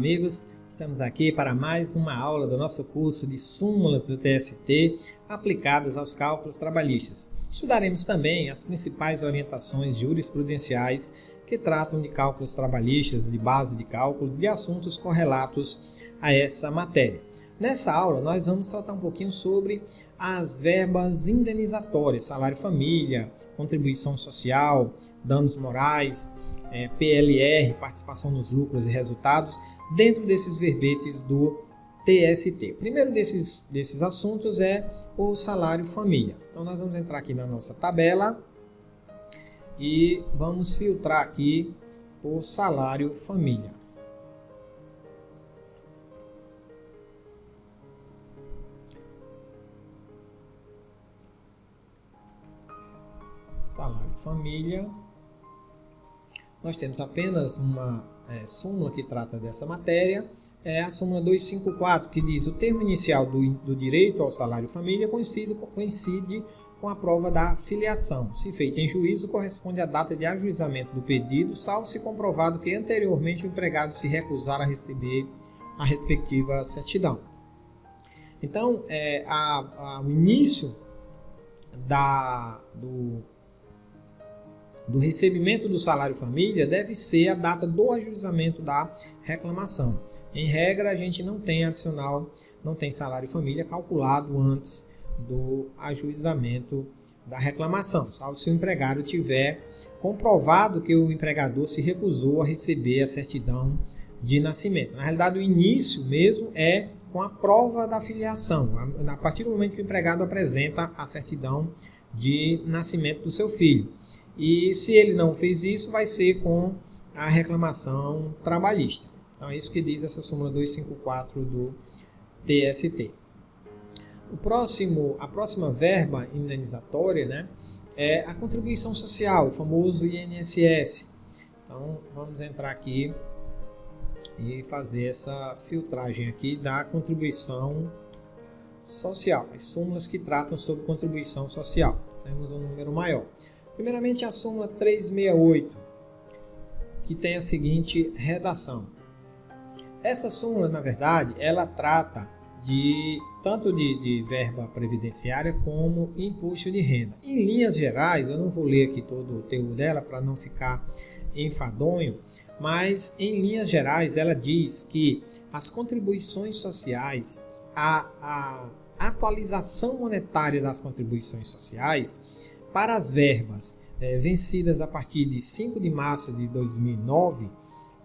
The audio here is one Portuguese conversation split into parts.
amigos, estamos aqui para mais uma aula do nosso curso de súmulas do TST aplicadas aos cálculos trabalhistas. Estudaremos também as principais orientações jurisprudenciais que tratam de cálculos trabalhistas, de base de cálculos, de assuntos correlatos a essa matéria. Nessa aula nós vamos tratar um pouquinho sobre as verbas indenizatórias, salário-família, contribuição social, danos morais, PLR, participação nos lucros e resultados, dentro desses verbetes do TST. O primeiro desses assuntos é o salário-família. Então nós vamos entrar aqui na nossa tabela e vamos filtrar aqui por salário-família. Salário-família. Nós temos apenas uma súmula que trata dessa matéria, é a súmula 254, que diz: o termo inicial do direito ao salário-família coincide com a prova da filiação. Se feita em juízo, corresponde à data de ajuizamento do pedido, salvo se comprovado que anteriormente o empregado se recusar a receber a respectiva certidão. Então, o início do recebimento do salário-família deve ser a data do ajuizamento da reclamação. Em regra, a gente não tem adicional, não tem salário-família calculado antes do ajuizamento da reclamação, salvo se o empregado tiver comprovado que o empregador se recusou a receber a certidão de nascimento. Na realidade, o início mesmo é com a prova da filiação, a partir do momento que o empregado apresenta a certidão de nascimento do seu filho. E se ele não fez isso, vai ser com a reclamação trabalhista. Então é isso que diz essa súmula 254 do TST. A próxima verba indenizatória, é a contribuição social, o famoso INSS. Então vamos entrar aqui e fazer essa filtragem aqui da contribuição social, as súmulas que tratam sobre contribuição social. Temos um número maior. Primeiramente, a súmula 368, que tem a seguinte redação. Essa súmula, na verdade, ela trata tanto de verba previdenciária como imposto de renda. Em linhas gerais, eu não vou ler aqui todo o teor dela para não ficar enfadonho, mas em linhas gerais ela diz que as contribuições sociais, a atualização monetária das contribuições sociais para as verbas vencidas a partir de 5 de março de 2009,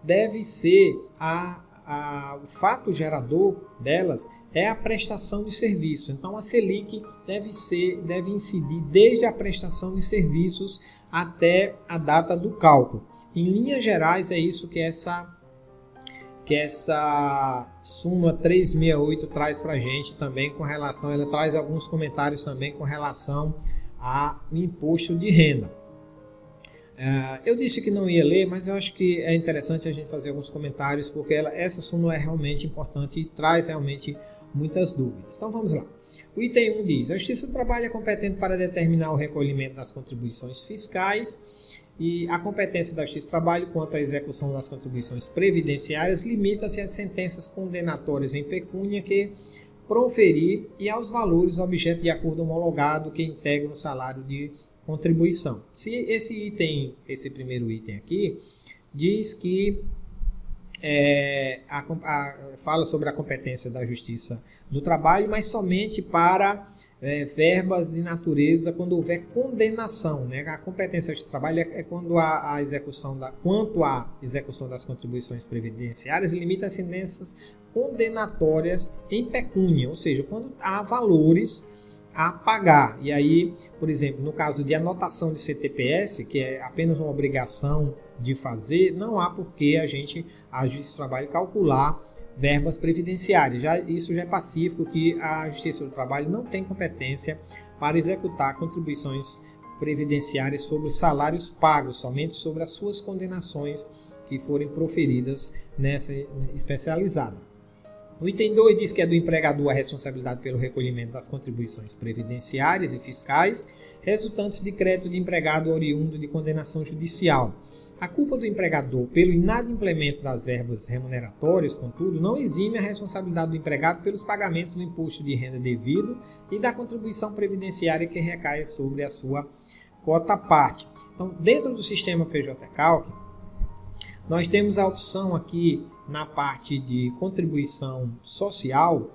deve ser o fato gerador delas é a prestação de serviço. Então a Selic deve incidir desde a prestação de serviços até a data do cálculo. Em linhas gerais é isso que essa súmula 368 traz para a gente também com relação, ela traz alguns comentários também com relação ao imposto de renda. Eu disse que não ia ler, mas eu acho que é interessante a gente fazer alguns comentários, porque essa súmula é realmente importante e traz realmente muitas dúvidas. Então vamos lá. O item 1 diz: a Justiça do Trabalho é competente para determinar o recolhimento das contribuições fiscais, e a competência da Justiça do Trabalho quanto à execução das contribuições previdenciárias limita-se às sentenças condenatórias em pecúnia que proferir e aos valores objeto de acordo homologado que integram o salário de contribuição. Se esse primeiro item aqui diz que fala sobre a competência da Justiça do Trabalho, mas somente para verbas de natureza quando houver condenação, A competência da Justiça do Trabalho é quando quanto à execução das contribuições previdenciárias limita as sentenças condenatórias em pecúnia, ou seja, quando há valores a pagar. E aí, por exemplo, no caso de anotação de CTPS, que é apenas uma obrigação de fazer, não há por que a Justiça do Trabalho calcular verbas previdenciárias. Isso já é pacífico, que a Justiça do Trabalho não tem competência para executar contribuições previdenciárias sobre salários pagos, somente sobre as suas condenações que forem proferidas nessa especializada. O item 2 diz que é do empregador a responsabilidade pelo recolhimento das contribuições previdenciárias e fiscais resultantes de crédito de empregado oriundo de condenação judicial. A culpa do empregador pelo inadimplemento das verbas remuneratórias, contudo, não exime a responsabilidade do empregado pelos pagamentos do imposto de renda devido e da contribuição previdenciária que recai sobre a sua cota parte. Então, dentro do sistema PJ Calc, nós temos a opção aqui na parte de contribuição social.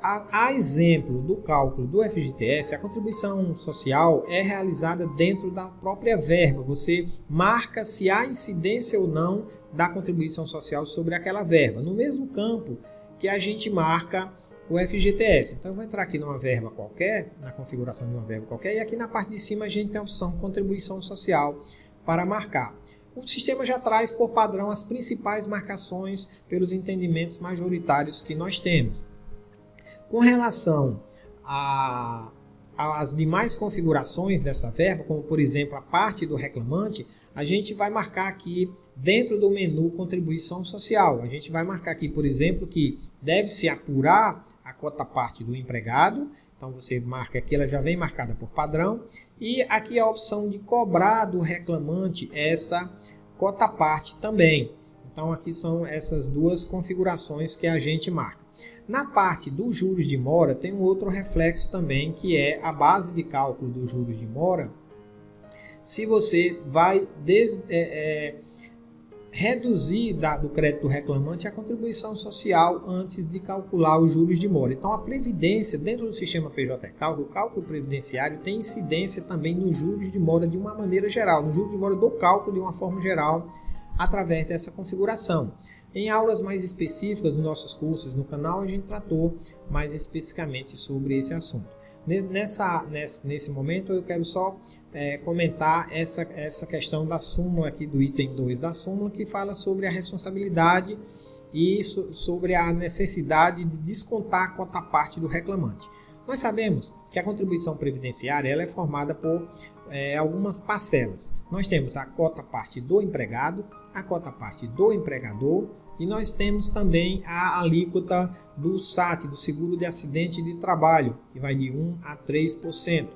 A exemplo do cálculo do FGTS, a contribuição social é realizada dentro da própria verba. Você marca se há incidência ou não da contribuição social sobre aquela verba, no mesmo campo que a gente marca o FGTS. Então eu vou entrar aqui numa verba qualquer, na configuração de uma verba qualquer, e aqui na parte de cima a gente tem a opção contribuição social para marcar. O sistema já traz por padrão as principais marcações pelos entendimentos majoritários que nós temos. Com relação às demais configurações dessa verba, como por exemplo a parte do reclamante, a gente vai marcar aqui dentro do menu contribuição social. A gente vai marcar aqui, por exemplo, que deve-se apurar a cota parte do empregado. Então você marca aqui, ela já vem marcada por padrão. E aqui a opção de cobrar do reclamante essa cota parte também. Então aqui são essas duas configurações que a gente marca. Na parte dos juros de mora, tem um outro reflexo também, que é a base de cálculo dos juros de mora. Se você vai reduzir do crédito do reclamante a contribuição social antes de calcular os juros de mora. Então, a previdência, dentro do sistema PJ Calc, o cálculo previdenciário tem incidência também nos juros de mora de uma maneira geral, no juros de mora do cálculo de uma forma geral, através dessa configuração. Em aulas mais específicas, nos nossos cursos no canal, a gente tratou mais especificamente sobre esse assunto. Nesse momento, eu quero só comentar essa questão da súmula aqui, do item 2 da súmula, que fala sobre a responsabilidade e sobre a necessidade de descontar a cota parte do reclamante. Nós sabemos que a contribuição previdenciária ela é formada por algumas parcelas. Nós temos a cota parte do empregado, a cota parte do empregador, e nós temos também a alíquota do SAT, do seguro de acidente de trabalho, que vai de 1% a 3%.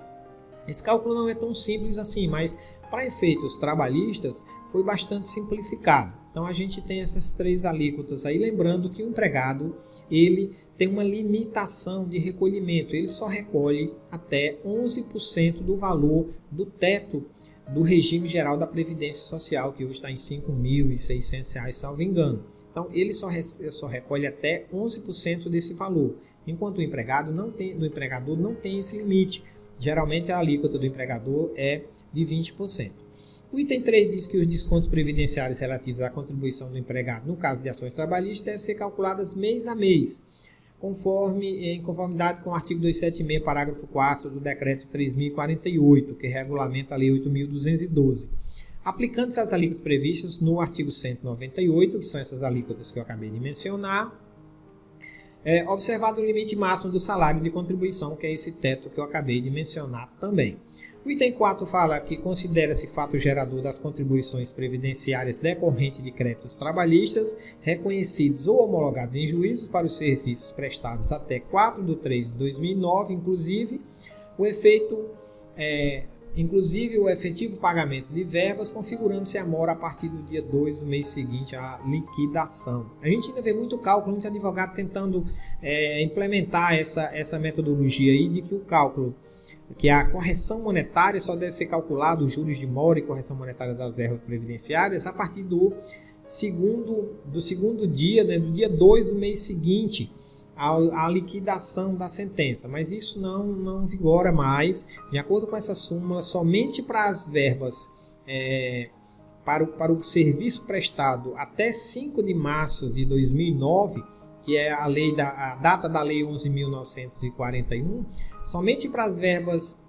Esse cálculo não é tão simples assim, mas para efeitos trabalhistas foi bastante simplificado. Então a gente tem essas três alíquotas aí, lembrando que o empregado ele tem uma limitação de recolhimento, ele só recolhe até 11% do valor do teto do regime geral da Previdência Social, que hoje está em R$ 5.600, salvo engano. Então, ele só recolhe até 11% desse valor, enquanto o empregador não tem esse limite. Geralmente, a alíquota do empregador é de 20%. O item 3 diz que os descontos previdenciários relativos à contribuição do empregado, no caso de ações trabalhistas, devem ser calculadas mês a mês, em conformidade com o artigo 276, parágrafo 4 do Decreto 3.048, que regulamenta a Lei 8.212. Aplicando-se as alíquotas previstas no artigo 198, que são essas alíquotas que eu acabei de mencionar, observado o limite máximo do salário de contribuição, que é esse teto que eu acabei de mencionar também. O item 4 fala que considera-se fato gerador das contribuições previdenciárias decorrente de créditos trabalhistas reconhecidos ou homologados em juízos para os serviços prestados até 4/3/2009, inclusive o efetivo pagamento de verbas, configurando-se a mora a partir do dia 2 do mês seguinte à liquidação. A gente ainda vê muito cálculo, muito advogado tentando implementar essa metodologia aí de que o cálculo, que a correção monetária só deve ser calculado, os juros de mora e correção monetária das verbas previdenciárias, a partir do segundo dia, né, do dia 2 do mês seguinte à liquidação da sentença. Mas isso não vigora mais. De acordo com essa súmula, somente para as verbas para o serviço prestado até 5 de março de 2009, que é a data da Lei 11.941, somente para as verbas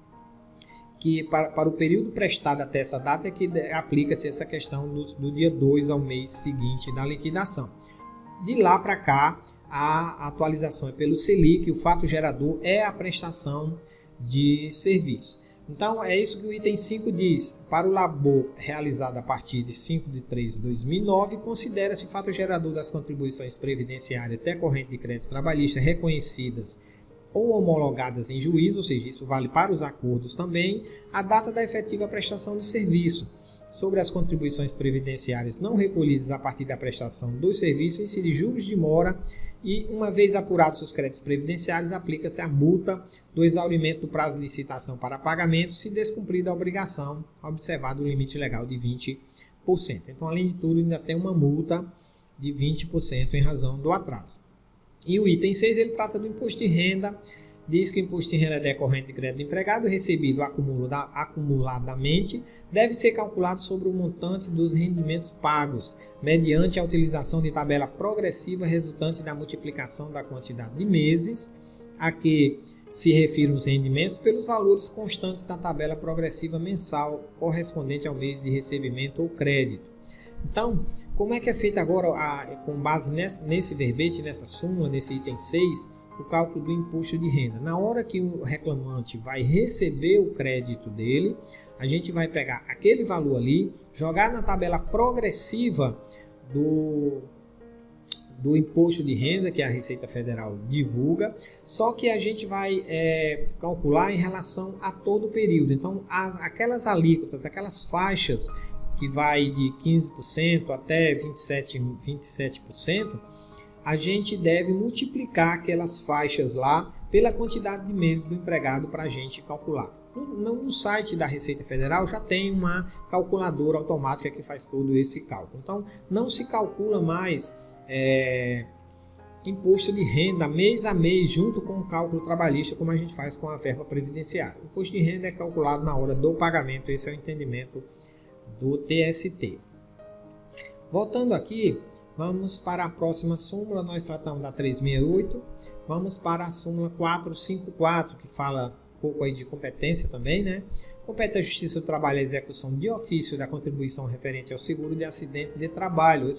que para o período prestado até essa data é que aplica-se essa questão do dia 2 ao mês seguinte da liquidação. De lá para cá, a atualização é pelo Selic, o fato gerador é a prestação de serviço. Então, é isso que o item 5 diz. Para o labor realizado a partir de 5/3/2009, considera-se fato gerador das contribuições previdenciárias decorrentes de créditos trabalhistas reconhecidas ou homologadas em juízo, ou seja, isso vale para os acordos também, a data da efetiva prestação de serviço. Sobre as contribuições previdenciárias não recolhidas a partir da prestação dos serviços, incide juros de mora e, uma vez apurados os créditos previdenciários, aplica-se a multa do exaurimento do prazo de licitação para pagamento, se descumprida a obrigação, observado o limite legal de 20%. Então, além de tudo, ainda tem uma multa de 20% em razão do atraso. E o item 6, ele trata do imposto de renda. Diz que o imposto de renda decorrente de crédito do empregado recebido acumuladamente deve ser calculado sobre o montante dos rendimentos pagos, mediante a utilização de tabela progressiva resultante da multiplicação da quantidade de meses a que se refiram os rendimentos pelos valores constantes da tabela progressiva mensal correspondente ao mês de recebimento ou crédito. Então, como é que é feito agora, com base nesse verbete, nessa súmula, nesse item 6, o cálculo do imposto de renda? Na hora que o reclamante vai receber o crédito dele, a gente vai pegar aquele valor ali, jogar na tabela progressiva do imposto de renda que a Receita Federal divulga, só que a gente vai calcular em relação a todo o período. Então, aquelas alíquotas, aquelas faixas que vai de 15% até 27%, a gente deve multiplicar aquelas faixas lá pela quantidade de meses do empregado para a gente calcular. No site da Receita Federal já tem uma calculadora automática que faz todo esse cálculo. Então, não se calcula mais imposto de renda mês a mês junto com o cálculo trabalhista, como a gente faz com a verba previdenciária. O imposto de renda é calculado na hora do pagamento, esse é o entendimento do TST. Voltando aqui, vamos para a próxima súmula. Nós tratamos da 368, vamos para a súmula 454, que fala um pouco aí de competência também, né? Compete à Justiça do Trabalho a execução de ofício da contribuição referente ao seguro de acidente de trabalho.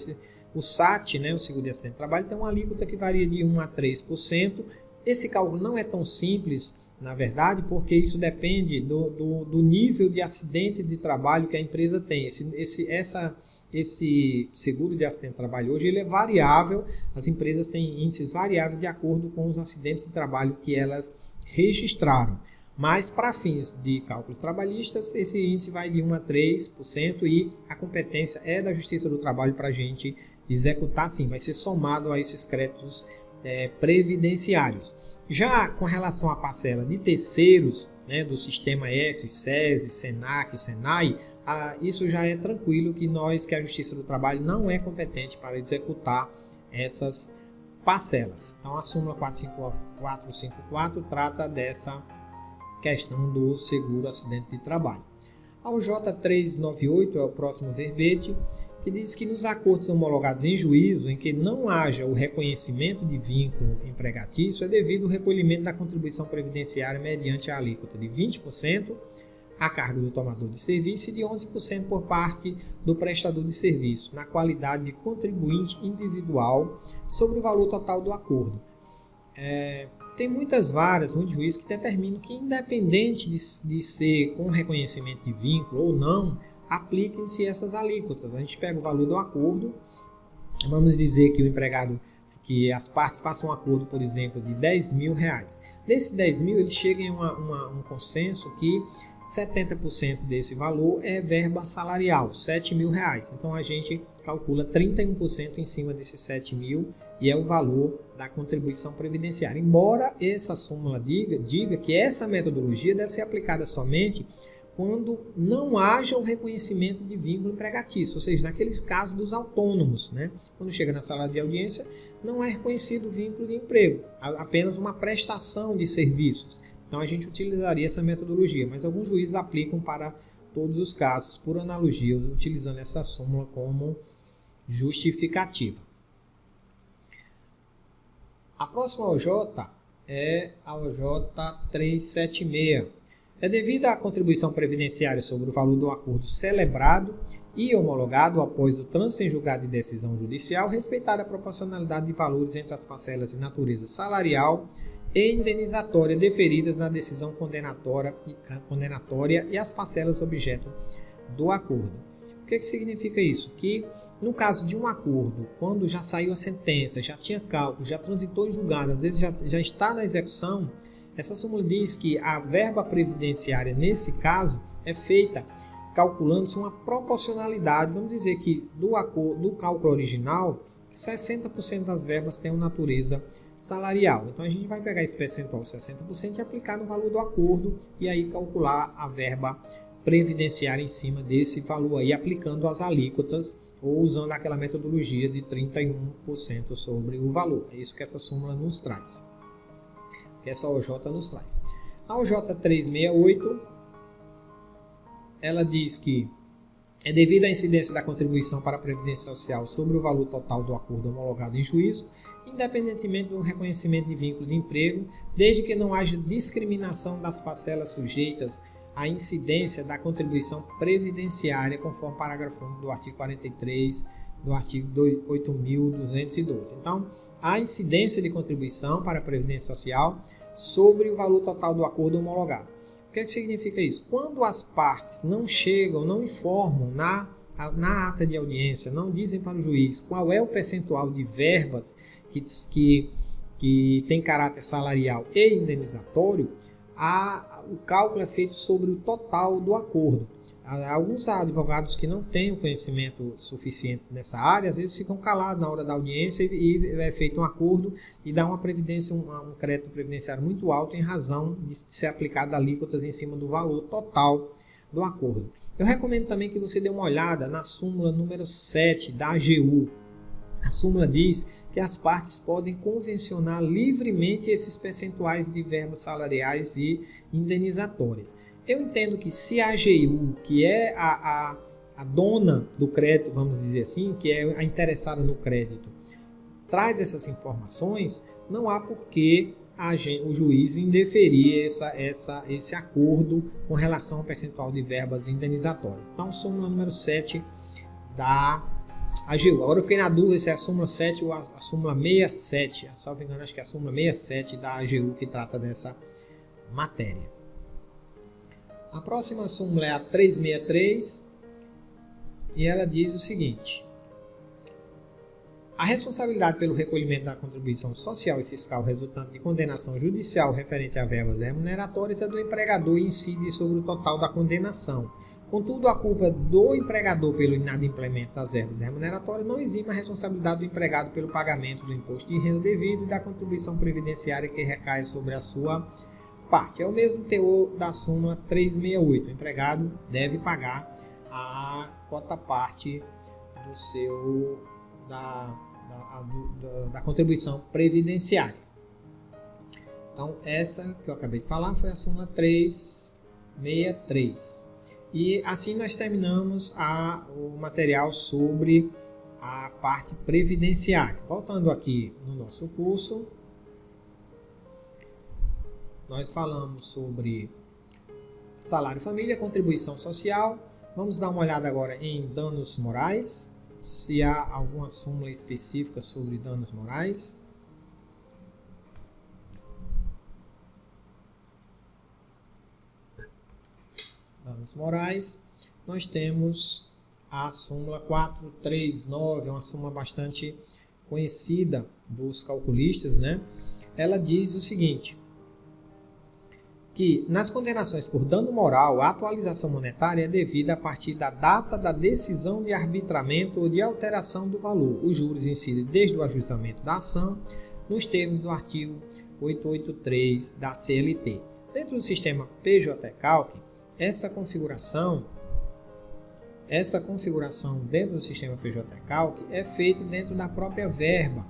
O SAT, né, o seguro de acidente de trabalho, tem uma alíquota que varia de 1% a 3%. Esse cálculo não é tão simples, na verdade, porque isso depende do nível de acidentes de trabalho que a empresa tem. Esse seguro de acidente de trabalho hoje ele é variável, as empresas têm índices variáveis de acordo com os acidentes de trabalho que elas registraram. Mas para fins de cálculos trabalhistas, esse índice vai de 1% a 3% e a competência é da Justiça do Trabalho para a gente executar sim, vai ser somado a esses créditos previdenciários. Já com relação à parcela de terceiros, né, do Sistema S, SESI, SENAC, SENAI, isso já é tranquilo que a Justiça do Trabalho não é competente para executar essas parcelas. Então a súmula 454 trata dessa questão do seguro acidente de trabalho. A UJ 398 é o próximo verbete, que diz que nos acordos homologados em juízo em que não haja o reconhecimento de vínculo empregatício, é devido o recolhimento da contribuição previdenciária mediante a alíquota de 20% a cargo do tomador de serviço e de 11% por parte do prestador de serviço, na qualidade de contribuinte individual sobre o valor total do acordo. Tem muitos juízes que determinam que, independente de ser com reconhecimento de vínculo ou não, apliquem-se essas alíquotas. A gente pega o valor do acordo, vamos dizer que o empregado, que as partes façam um acordo, por exemplo, de R$10.000. Desses 10.000, eles chegam a um consenso que 70% desse valor é verba salarial, R$7.000. Então a gente calcula 31% em cima desses 7.000 e é o valor da contribuição previdenciária. Embora essa súmula diga que essa metodologia deve ser aplicada somente quando não haja o reconhecimento de vínculo empregatício, ou seja, naqueles casos dos autônomos, né? Quando chega na sala de audiência, não é reconhecido o vínculo de emprego, apenas uma prestação de serviços. Então a gente utilizaria essa metodologia, mas alguns juízes aplicam para todos os casos, por analogia, utilizando essa súmula como justificativa. A próxima OJ é a OJ 376. É devida à contribuição previdenciária sobre o valor do acordo celebrado e homologado após o trânsito em julgado de decisão judicial, respeitada a proporcionalidade de valores entre as parcelas de natureza salarial e indenizatória deferidas na decisão condenatória e as parcelas objeto do acordo. O que significa isso? Que no caso de um acordo, quando já saiu a sentença, já tinha cálculo, já transitou em julgado, às vezes já está na execução, essa súmula diz que a verba previdenciária, nesse caso, é feita calculando-se uma proporcionalidade. Vamos dizer que do cálculo original, 60% das verbas têm uma natureza salarial. Então a gente vai pegar esse percentual 60% e aplicar no valor do acordo e aí calcular a verba previdenciária em cima desse valor aí, aplicando as alíquotas ou usando aquela metodologia de 31% sobre o valor. É isso que essa súmula nos traz, que essa OJ nos traz. A OJ 368, ela diz que é devido à incidência da contribuição para a Previdência Social sobre o valor total do acordo homologado em juízo, independentemente do reconhecimento de vínculo de emprego, desde que não haja discriminação das parcelas sujeitas à incidência da contribuição previdenciária, conforme o parágrafo 1 do artigo 43 do artigo 8.212. Então, a incidência de contribuição para a Previdência Social sobre o valor total do acordo homologado. O que significa isso? Quando as partes não chegam, não informam na ata de audiência, não dizem para o juiz qual é o percentual de verbas que tem caráter salarial e indenizatório, o cálculo é feito sobre o total do acordo. Alguns advogados que não têm o conhecimento suficiente nessa área, às vezes ficam calados na hora da audiência e é feito um acordo e dá uma previdência, um crédito previdenciário muito alto em razão de ser aplicado alíquotas em cima do valor total do acordo. Eu recomendo também que você dê uma olhada na súmula número 7 da AGU. A súmula diz que as partes podem convencionar livremente esses percentuais de verbas salariais e indenizatórias. Eu entendo que se a AGU, que é a dona do crédito, vamos dizer assim, que é a interessada no crédito, traz essas informações, não há por que o juiz indeferir esse acordo com relação ao percentual de verbas indenizatórias. Então, súmula número 7 da AGU. Agora eu fiquei na dúvida se é a súmula 7 ou a súmula 67. Se não me engano, acho que é a súmula 67 da AGU que trata dessa matéria. A próxima súmula é a 363 e ela diz o seguinte: a responsabilidade pelo recolhimento da contribuição social e fiscal resultante de condenação judicial referente a verbas remuneratórias é do empregador e incide sobre o total da condenação. Contudo, a culpa do empregador pelo inadimplemento das verbas remuneratórias não exime a responsabilidade do empregado pelo pagamento do imposto de renda devido e da contribuição previdenciária que recai sobre a sua parte. É o mesmo teor da súmula 368. O empregado deve pagar a cota parte da contribuição previdenciária. Então, essa que eu acabei de falar foi a súmula 363. E assim nós terminamos o material sobre a parte previdenciária. Voltando aqui no nosso curso, nós falamos sobre salário família, contribuição social. Vamos dar uma olhada agora em danos morais, se há alguma súmula específica sobre danos morais. Danos morais, nós temos a súmula 439, é uma súmula bastante conhecida dos calculistas, né? Ela diz o seguinte: que nas condenações por dano moral, a atualização monetária é devida a partir da data da decisão de arbitramento ou de alteração do valor. Os juros incidem desde o ajuizamento da ação, nos termos do artigo 883 da CLT. Dentro do sistema PJ-Calc, essa configuração dentro do sistema PJ-Calc é feita dentro da própria verba.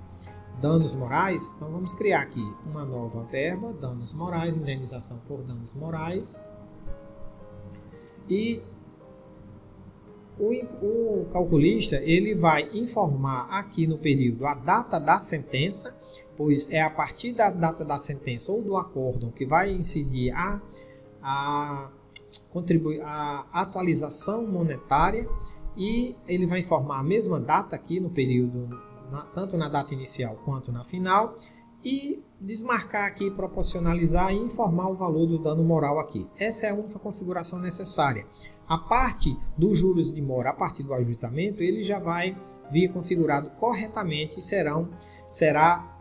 Danos morais, então vamos criar aqui uma nova verba, danos morais, indenização por danos morais. E o calculista ele vai informar aqui no período a data da sentença, pois é a partir da data da sentença ou do acórdão que vai incidir a atualização monetária, e ele vai informar a mesma data aqui no período, tanto na data inicial quanto na final, e desmarcar aqui, proporcionalizar e informar o valor do dano moral aqui. Essa é a única configuração necessária. A parte dos juros de mora, a partir do ajuizamento, ele já vai vir configurado corretamente e será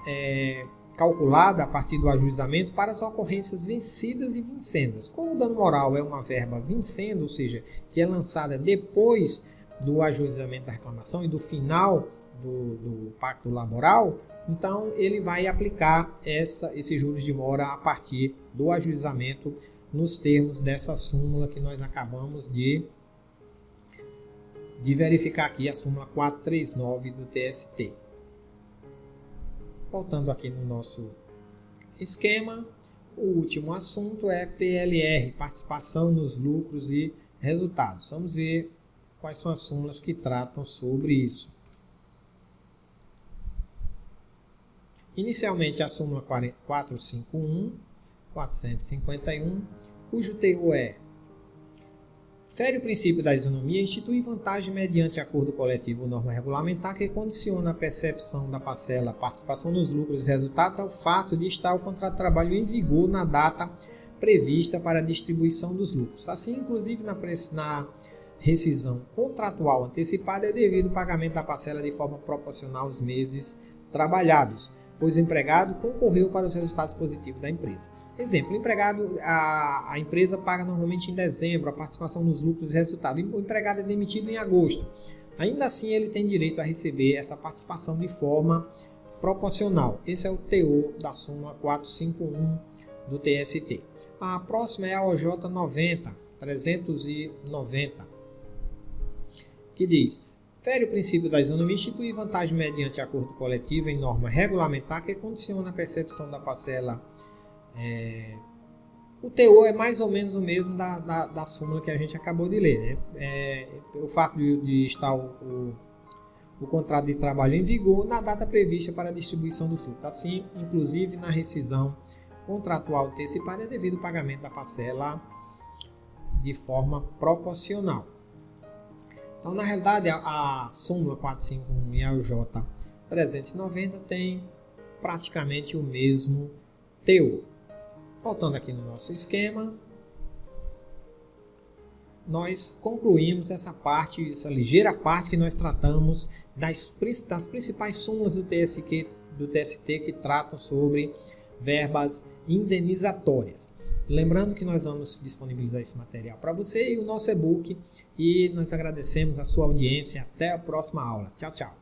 calculada a partir do ajuizamento para as ocorrências vencidas e vincendas. Como o dano moral é uma verba vencendo, ou seja, que é lançada depois do ajuizamento da reclamação e do final do pacto laboral, então ele vai aplicar esses juros de mora a partir do ajuizamento nos termos dessa súmula que nós acabamos de verificar aqui, a súmula 439 do TST. Voltando aqui no nosso esquema, o último assunto é PLR, participação nos lucros e resultados. Vamos ver quais são as súmulas que tratam sobre isso. Inicialmente a súmula 451, cujo teor é: fere o princípio da isonomia e institui vantagem mediante acordo coletivo ou norma regulamentar que condiciona a percepção da parcela participação nos lucros e resultados ao fato de estar o contrato de trabalho em vigor na data prevista para a distribuição dos lucros. Assim, inclusive na rescisão contratual antecipada é devido o pagamento da parcela de forma proporcional aos meses trabalhados, pois o empregado concorreu para os resultados positivos da empresa. Exemplo, o empregado, a empresa paga normalmente em dezembro a participação nos lucros e resultados. O empregado é demitido em agosto. Ainda assim, ele tem direito a receber essa participação de forma proporcional. Esse é o teor da súmula 451 do TST. A próxima é a OJ 390, que diz: fere o princípio da isonomia e institui vantagem mediante acordo coletivo em norma regulamentar que condiciona a percepção da parcela. O teor é mais ou menos o mesmo da súmula que a gente acabou de ler, né? O fato de estar o contrato de trabalho em vigor na data prevista para a distribuição do fruto. Assim, inclusive na rescisão contratual antecipada é devido ao pagamento da parcela de forma proporcional. Então, na realidade, a súmula 451 e a OJ 390 tem praticamente o mesmo teor. Voltando aqui no nosso esquema, nós concluímos essa ligeira parte que nós tratamos das principais súmulas do TST que tratam sobre verbas indenizatórias. Lembrando que nós vamos disponibilizar esse material para você e o nosso e-book, e nós agradecemos a sua audiência. Até a próxima aula. Tchau, tchau.